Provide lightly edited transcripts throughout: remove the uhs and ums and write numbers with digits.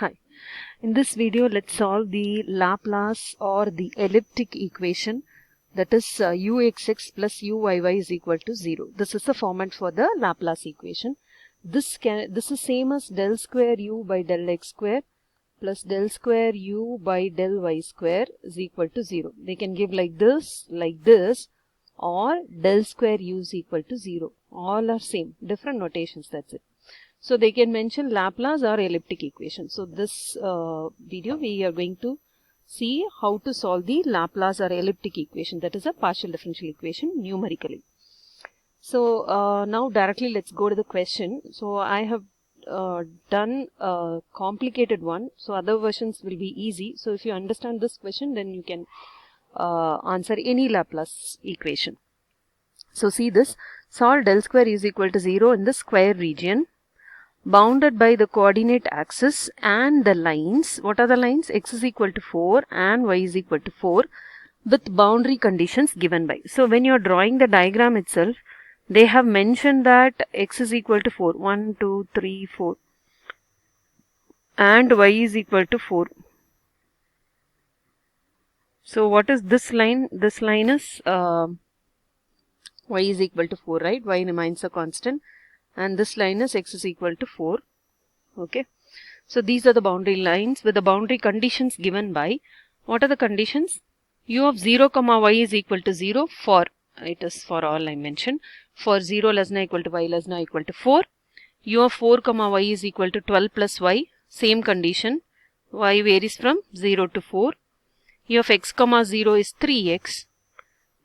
Hi. In this video, let's solve the Laplace or the elliptic equation, that is uxx plus uyy is equal to 0. This is the format for the Laplace equation. This is same as del square u by del x square plus del square u by del y square is equal to 0. They can give like this, or del square u is equal to 0. All are same, different notations, that's it. So they can mention Laplace or elliptic equation. So this video we are going to see how to solve the Laplace or elliptic equation, that is a partial differential equation numerically. So now directly let's go to the question. So I have done a complicated one, so other versions will be easy. So if you understand this question, then you can answer any Laplace equation. So see this, solve del square is equal to 0 in the square region, bounded by the coordinate axis and the lines. What are the lines? X is equal to 4 and y is equal to 4 with boundary conditions given by. So when you are drawing the diagram itself, they have mentioned that x is equal to 4, 1, 2, 3, 4 and y is equal to 4. So what is this line? This line is y is equal to 4, right? Y remains a constant. And this line is x is equal to 4. Okay. So these are the boundary lines with the boundary conditions given by. What are the conditions? U of 0 comma y is equal to 0 for, it is for all I mentioned, for 0 less than or equal to y less than or equal to 4. U of 4 comma y is equal to 12 plus y, same condition. Y varies from 0 to 4. U of x comma 0 is 3x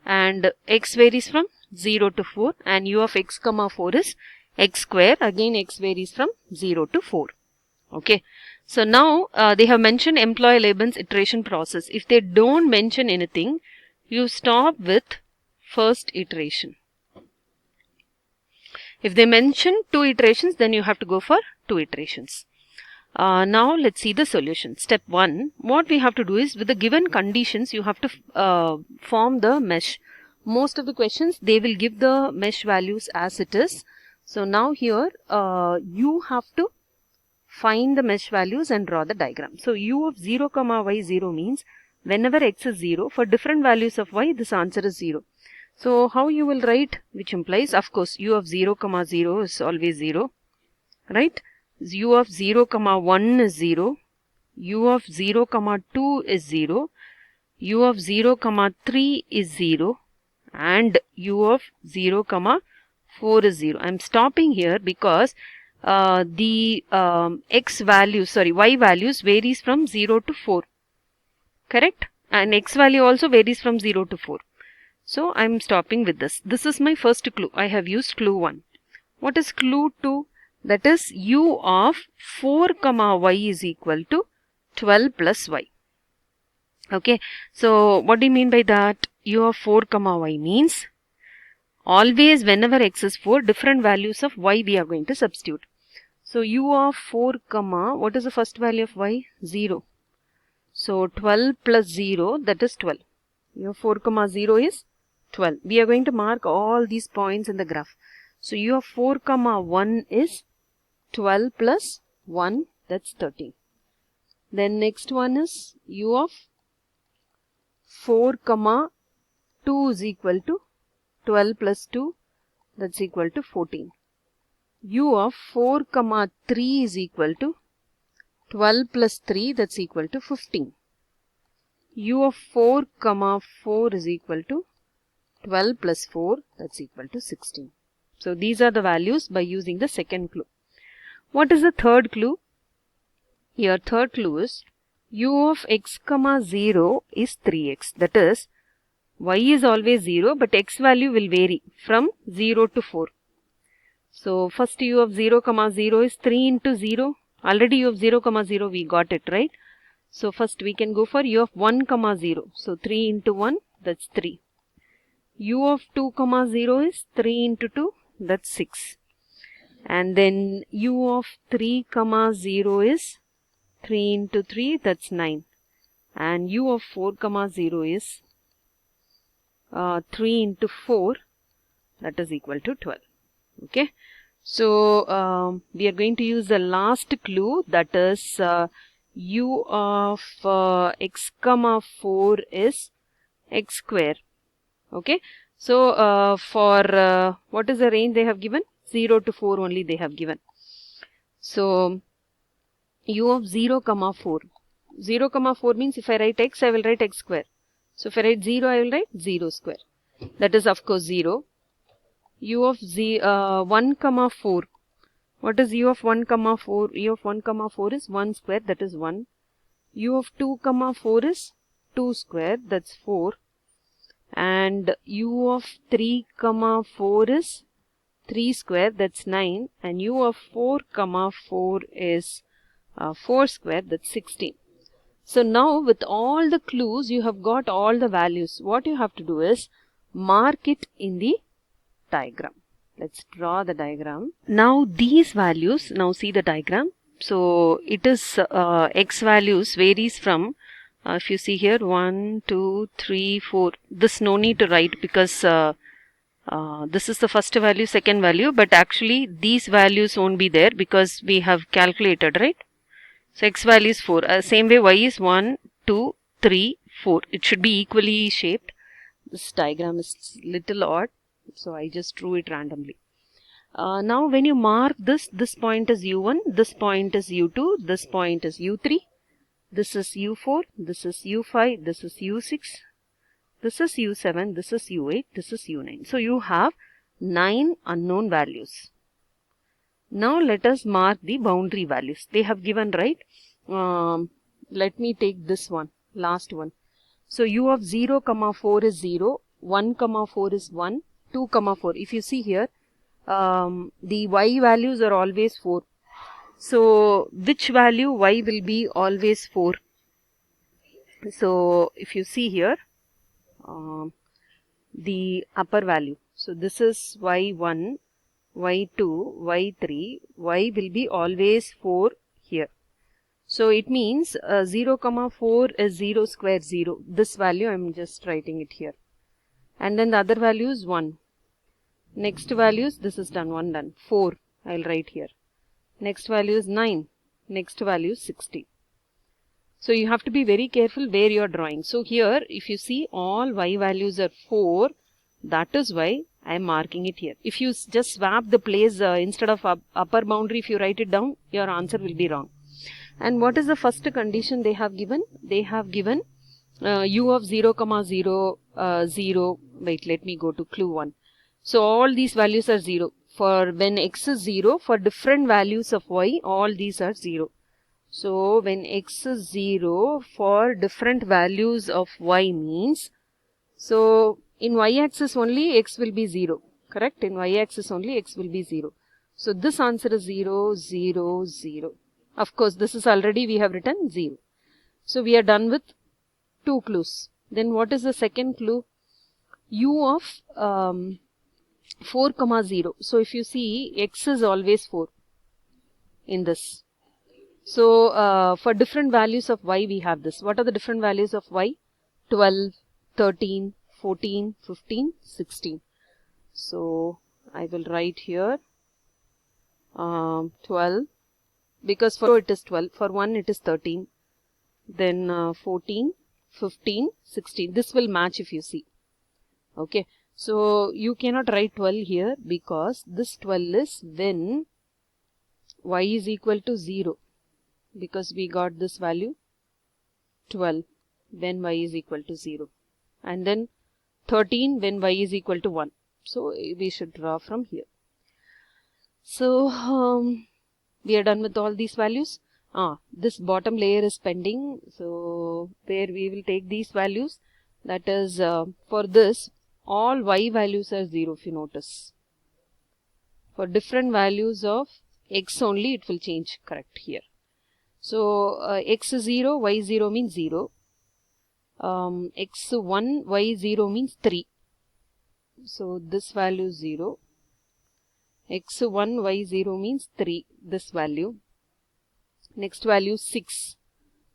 and x varies from 0 to 4, and u of x comma 4 is x square. Again x varies from 0 to 4. Okay. So now they have mentioned employ Leibniz iteration process. If they don't mention anything, you stop with first iteration. If they mention 2 iterations, then you have to go for 2 iterations. Now let's see the solution. Step 1, what we have to do is, with the given conditions, you have to form the mesh. Most of the questions, they will give the mesh values as it is. So now here you have to find the mesh values and draw the diagram. So u of 0 comma y 0 means whenever x is 0, for different values of y, this answer is 0. So how you will write, which implies, of course, u of 0 comma 0 is always 0, right? U of 0 comma 1 is 0, u of 0 comma 2 is 0, u of 0 comma 3 is 0, and u of 0 comma 4 is 0. I am stopping here because the y values varies from 0 to 4, correct? And x value also varies from 0 to 4. So I am stopping with this. This is my first clue. I have used clue 1. What is clue 2? That is u of 4 comma y is equal to 12 plus y. Okay. So what do you mean by that? U of 4 comma y means always whenever x is 4, different values of y we are going to substitute. So u of 4 comma, what is the first value of y? 0. So 12 plus 0, that is 12. U of 4 comma 0 is 12. We are going to mark all these points in the graph. So u of 4 comma 1 is 12 plus 1, that's 13. Then next one is u of 4 comma 2 is equal to 12 plus 2, that's equal to 14. U of 4 comma 3 is equal to 12 plus 3, that's equal to 15. U of 4 comma 4 is equal to 12 plus 4, that's equal to 16. So these are the values by using the second clue. What is the third clue? Here third clue is u of x comma 0 is 3x. That is, y is always 0, but x value will vary from 0 to 4. So first u of 0 comma 0 is 3 into 0. Already u of 0 comma 0 we got it, right? So first we can go for u of 1 comma 0. So 3 into 1, that's 3. U of 2 comma 0 is 3 into 2, that's 6. And then u of 3 comma 0 is 3 into 3, that's 9. And u of 4 comma 0 is 3 into 4, that is equal to 12. Okay. So we are going to use the last clue, that is u of x comma 4 is x square. Okay. So for what is the range they have given? 0 to 4 only they have given. So u of 0 comma 4. 0 comma 4 means if I write x, I will write x square. So if I write 0, I will write 0 square. That is of course 0. U of 1 comma 4. What is u of 1 comma 4? U of 1 comma 4 is 1 square, that is 1. U of 2 comma 4 is 2 square, that's 4. And u of 3 comma 4 is 3 square, that's 9. And u of 4 comma 4 is 4 square, that's 16. So now with all the clues, you have got all the values. What you have to do is mark it in the diagram. Let's draw the diagram. Now these values, now see the diagram. So it is x values varies from, if you see here, 1, 2, 3, 4. This no need to write because this is the first value, second value, but actually these values won't be there because we have calculated, right? So x value is 4. Same way y is 1, 2, 3, 4. It should be equally shaped. This diagram is little odd, so I just drew it randomly. Now when you mark this point is u1, this point is u2, this point is u3, this is u4, this is u5, this is u6, this is u7, this is u8, this is u9. So you have 9 unknown values. Now let us mark the boundary values. They have given, right? Let me take this one, last one. So u of 0 comma 4 is 0, 1 comma 4 is 1, 2 comma 4. If you see here, the y values are always 4. So which value y will be always 4? So if you see here, the upper value. So this is y1, y2, y3, y will be always 4 here. So it means 0 comma 4 is 0 square 0. This value I am just writing it here. And then the other value is 1. Next values, this is done, 1 done. 4 I will write here. Next value is 9. Next value is 60. So you have to be very careful where you are drawing. So here if you see all y values are 4, that is why I am marking it here. If you just swap the place instead of upper boundary, if you write it down, your answer will be wrong. And what is the first condition they have given? They have given u of 0 comma 0, 0. Wait, let me go to clue 1. So all these values are 0. For when x is 0, for different values of y, all these are 0. So when x is 0, for different values of y means, so in y-axis only x will be 0. Correct? In y-axis only x will be 0. So this answer is 0, 0, 0. Of course, this is already we have written 0. So we are done with 2 clues. Then what is the second clue? U of 4 comma 0. So if you see, x is always 4 in this. So for different values of y we have this. What are the different values of y? 12, 13, 14, 15, 16. So I will write here 12, because for it is 12, for 1 it is 13, then 14, 15, 16. This will match if you see. Okay. So you cannot write 12 here because this 12 is when y is equal to 0, because we got this value 12 when y is equal to 0, and then 13 when y is equal to 1. So we should draw from here. So we are done with all these values. This bottom layer is pending, so where we will take these values, that is for this all y values are 0 if you notice. For different values of x only it will change, correct, here. So x is 0, y 0 means 0. X1, y 0 means 3. So this value is 0. X1, y 0 means 3, this value. Next value is 6.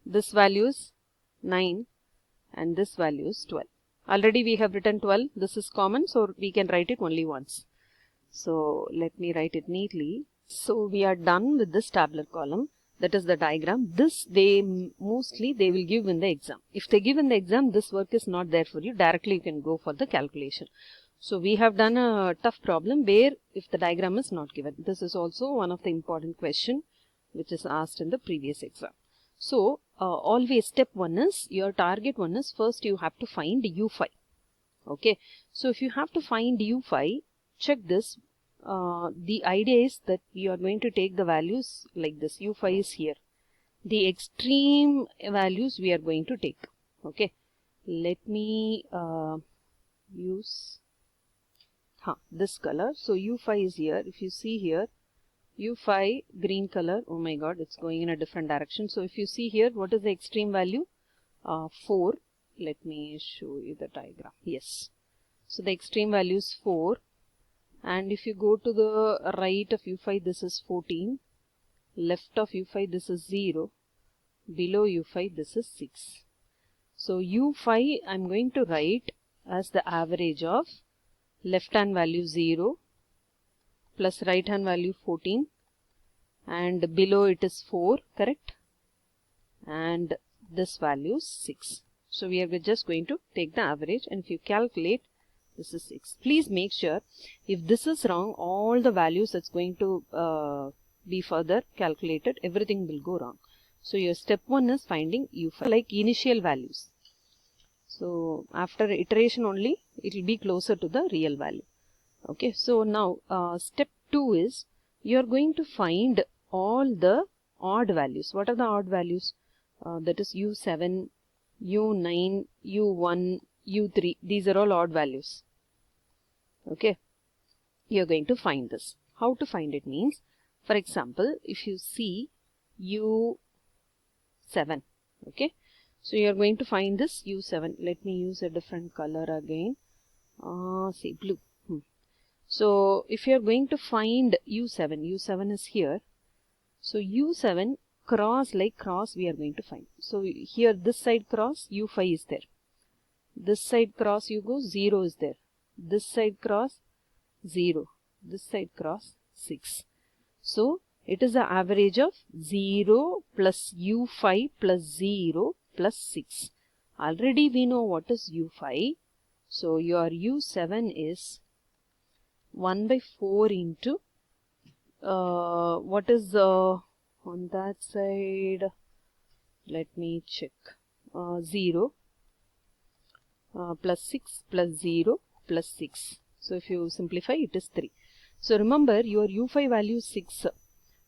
This value is 9. And this value is 12. Already we have written 12. This is common, so we can write it only once. So let me write it neatly. So we are done with this tabular column. That is the diagram. This mostly they will give in the exam. If they give in the exam, this work is not there for you. Directly you can go for the calculation. So we have done a tough problem where if the diagram is not given. This is also one of the important question which is asked in the previous exam. So always step 1 is, your target one is, first you have to find u5. Okay. So if you have to find u5, check this. The idea is that you are going to take the values like this. u5 is here. The extreme values we are going to take. Okay. Let me use this color. So u5 is here. If you see here, u5 green color, oh my god, it's going in a different direction. So if you see here, what is the extreme value? 4. Let me show you the diagram. Yes. So the extreme value is 4. And if you go to the right of u5, this is 14. Left of u5, this is 0. Below u5, this is 6. So u5 I'm going to write as the average of left hand value 0 plus right hand value 14, and below it is 4, correct? And this value is 6. So we are just going to take the average, and if you calculate, this is 6. Please make sure if this is wrong, all the values that's going to be further calculated, everything will go wrong. So your step 1 is finding u5 like initial values. So after iteration only it will be closer to the real value. Okay. So now step 2 is, you are going to find all the odd values. What are the odd values? That is u7, u9, u1, u3. These are all odd values. Okay. You are going to find this. How to find it means, for example, if you see u7, okay. So you are going to find this u7. Let me use a different color again. Say blue. So if you are going to find u7, u7 is here. So u7 cross like cross we are going to find. So here this side cross u5 is there. This side cross you go 0 is there. This side cross 0. This side cross 6. So it is the average of 0 plus u5 plus 0 plus 6. Already we know what is u5. So your u7 is 1 by 4 into what is on that side? Let me check. 0 plus 6 plus 0 plus 6. So if you simplify, it is 3. So remember, your u5 value is 6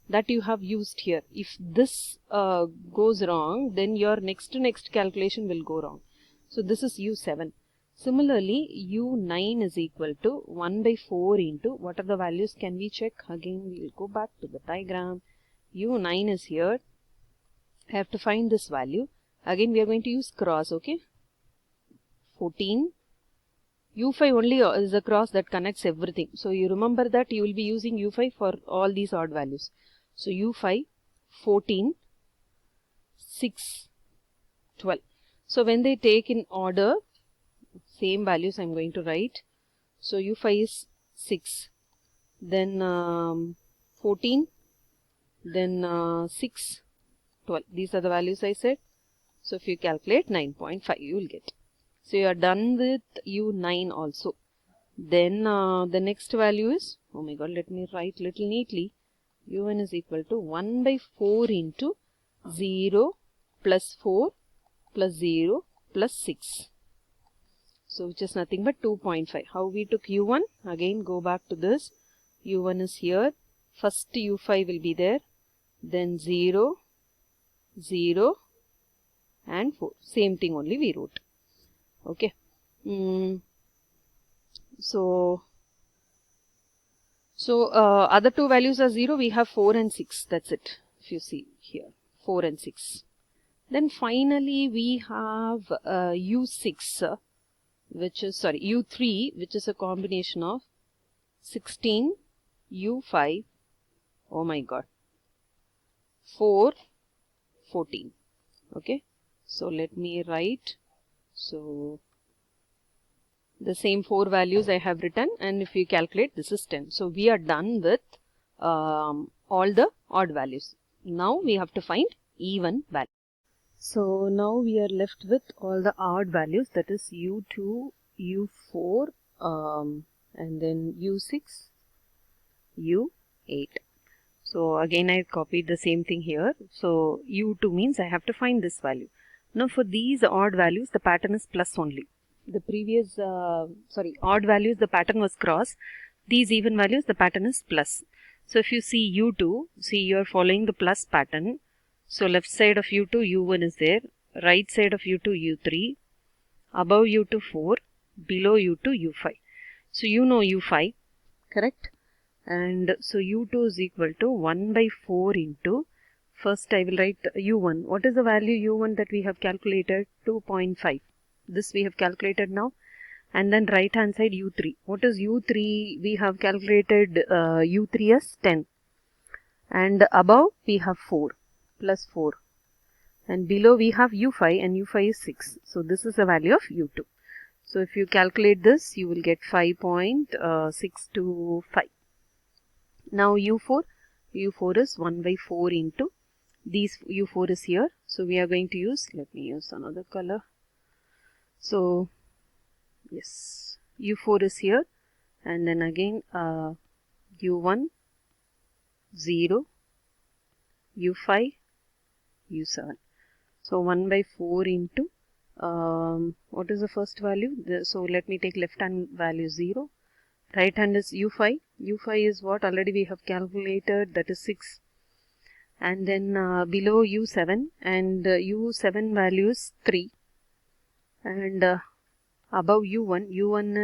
that you have used here. If this goes wrong, then your next calculation will go wrong. So this is u7. Similarly, u9 is equal to 1 by 4 into, what are the values can we check? Again, we will go back to the diagram. u9 is here. I have to find this value. Again, we are going to use cross, okay? 14. u5 only is a cross that connects everything. So you remember that you will be using u5 for all these odd values. So u5, 14, 6, 12. So when they take in order, same values I am going to write. So u5 is 6, then 14, then 6, 12. These are the values I said. So if you calculate 9.5, you will get. So you are done with u9 also. Then the next value is, oh my god, let me write little neatly. u1 is equal to 1 by 4 into 0 plus 4 plus 0 plus 6. So which is nothing but 2.5. How we took u1? Again go back to this. u1 is here. First u5 will be there. Then 0, 0 and 4. Same thing only we wrote. Okay. So other two values are 0. We have 4 and 6. That's it. If you see here, 4 and 6. Then finally we have u6, which is, sorry, u3, which is a combination of 16, u5, oh my god, 4, 14. Okay. So let me write. So The same 4 values I have written, and if we calculate, this is 10. So we are done with all the odd values. Now we have to find even value. So now we are left with all the odd values, that is u2, u4, and then u6, u8. So again I copied the same thing here. So u2 means I have to find this value. Now for these odd values, the pattern is plus only. The previous, odd values, the pattern was cross. These even values, the pattern is plus. So if you see u2, see you are following the plus pattern. So left side of u2, u1 is there. Right side of u2, u3. Above u2, 4. Below u2, u5. So you know u5, correct? And so u2 is equal to 1 by 4 into, first I will write u1. What is the value u1 that we have calculated? 2.5. This we have calculated now. And then right hand side u3. What is u3? We have calculated u3 as 10. And above we have 4 plus 4. And below we have u5, and u5 is 6. So this is the value of u2. So if you calculate this, you will get 5.625. Now u4 is 1 by 4 into, these u4 is here. So we are going to use, let me use another color. So yes, u4 is here, and then again u1, 0, u5, u7. So 1 by 4 into, what is the first value? So let me take left hand value 0. Right hand is u5. u5 is what already we have calculated, that is 6. And then below u7, and u7 value is 3. And above u1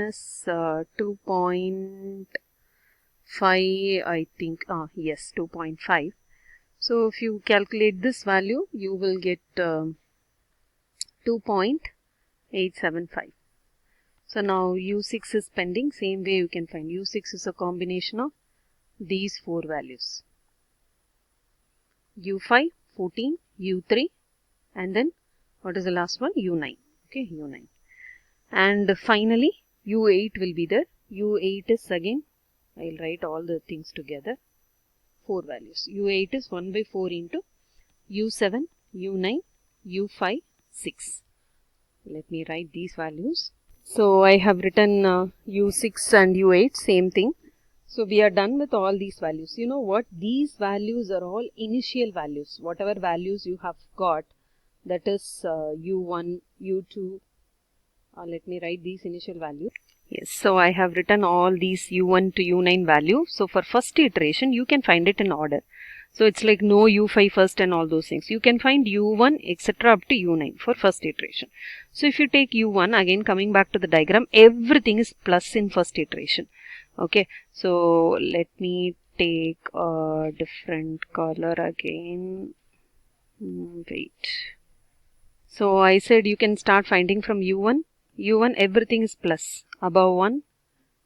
is 2.5, I think. Yes, 2.5. So if you calculate this value, you will get 2.875. So now u6 is pending. Same way you can find u6 is a combination of these 4 values. u5, 14, u3, and then what is the last one? u9. Okay, u9. And finally u8 will be there. u8 is again, I'll write all the things together. 4 values. u8 is 1 by 4 into u7, u9, u5, 6. Let me write these values. So I have written u6 and u8, same thing. So we are done with all these values. You know what? These values are all initial values. Whatever values you have got, that is u1, u2. Let me write these initial values. Yes, so I have written all these u1 to u9 values. So for first iteration, you can find it in order. So it's like no u5 first and all those things. You can find u1 etc. up to u9 for first iteration. So if you take u1, again coming back to the diagram, everything is plus in first iteration. Okay, so let me take a different color again. Wait. So I said you can start finding from u1. u1 everything is plus. Above 1,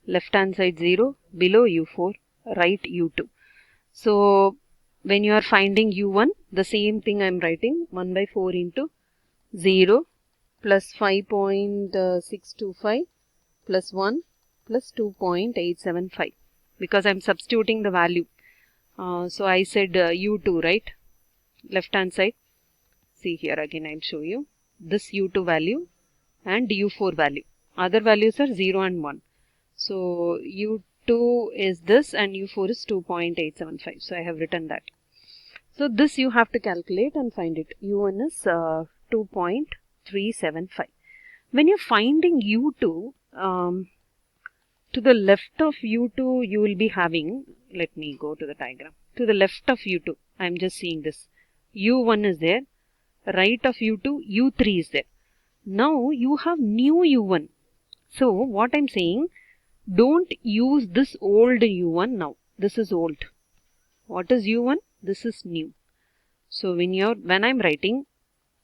left hand side 0, below u4, right u2. So when you are finding u1, the same thing I am writing, 1 by 4 into 0 plus 5.625 plus 1 plus 2.875, because I am substituting the value. So I said u2, right? Left hand side. See here again I will show you. This u2 value and u4 value. Other values are 0 and 1. So u2 is this and u4 is 2.875. So I have written that. So this you have to calculate and find it. u1 is 2.375. When you're finding u2, to the left of u2 you will be having, let me go to the diagram. To the left of u2, I am just seeing this. u1 is there. Right of u2, u3 is there. Now you have new u1. So what I am saying, don't use this old u1 now. This is old. What is u1? This is new. So when I am writing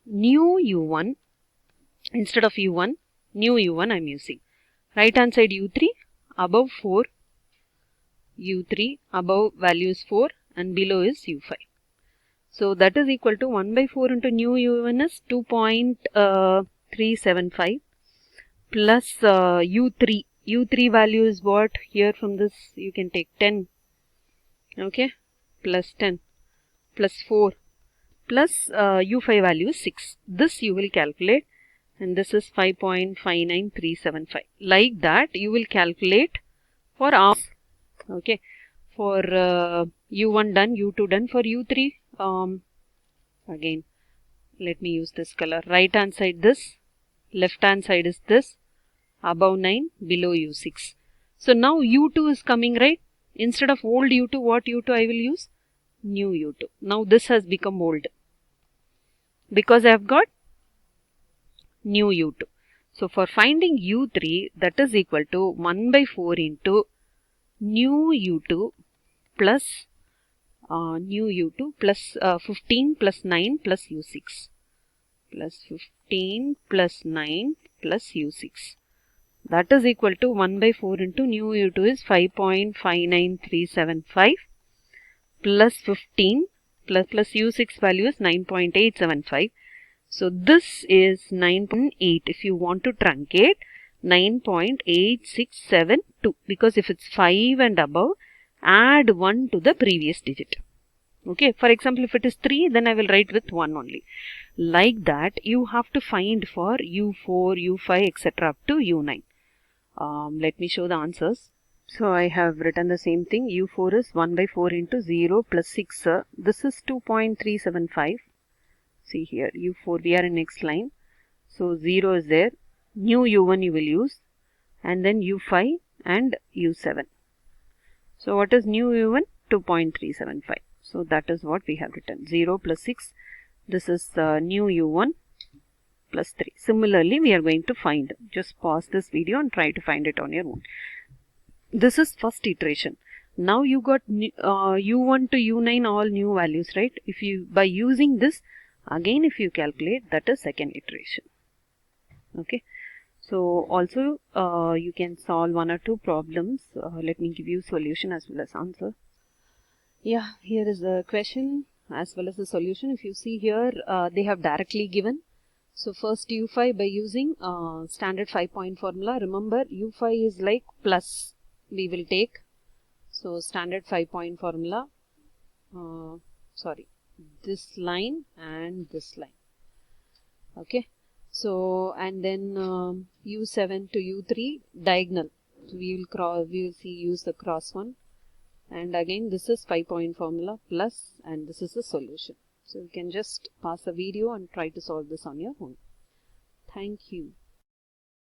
new u1, instead of u1, new u1 I am using. Right hand side u3, above 4, u3, above value is 4 and below is u5. So that is equal to 1 by 4 into new u1 is 2.375 plus u3. u3 value is what? Here from this you can take 10. Okay, plus 10 plus 4 plus u5 value is 6. This you will calculate, and this is 5.59375. Like that you will calculate for R. Okay, for u1 done, u2 done. For u3, again let me use this color. Right hand side this, left hand side is this, above 9, below u6. So now u2 is coming, right? Instead of old u2, what u2 I will use? New u2. Now this has become old because I have got new u2. So for finding u3, that is equal to 1 by 4 into new u2 plus new u2 plus 15 plus 9 plus u6 plus 15 plus 9 plus u6. That is equal to 1 by 4 into new u2 is 5.59375 plus 15 plus u6 value is 9.875. So this is 9.8. If you want to truncate, 9.8672, because if it's 5 and above, add 1 to the previous digit. Okay, for example, if it is 3, then I will write with 1 only. Like that, you have to find for u4, u5, etc. up to u9. Let me show the answers. So I have written the same thing. u4 is 1 by 4 into 0 plus 6. This is 2.375. See here, u4, we are in next line. So 0 is there. New u1 you will use. And then u5 and u7. So what is new u1? 2.375. So that is what we have written. 0 plus 6. This is new u1 plus 3. Similarly, we are going to find. Just pause this video and try to find it on your own. This is first iteration. Now you got u1 to u9 all new values, right? If you, by using this, again if you calculate, that is second iteration. Okay. So also you can solve one or two problems. Let me give you solution as well as answer. Yeah, here is the question as well as the solution. If you see here, they have directly given. So first u5 by using standard 5-point formula. Remember, u5 is like plus we will take. So standard 5-point formula. Sorry, this line and this line. Okay. So and then u7 to u3 diagonal. So we will use the cross one. And again this is 5-point formula plus, and this is the solution. So you can just pause the video and try to solve this on your own. Thank you.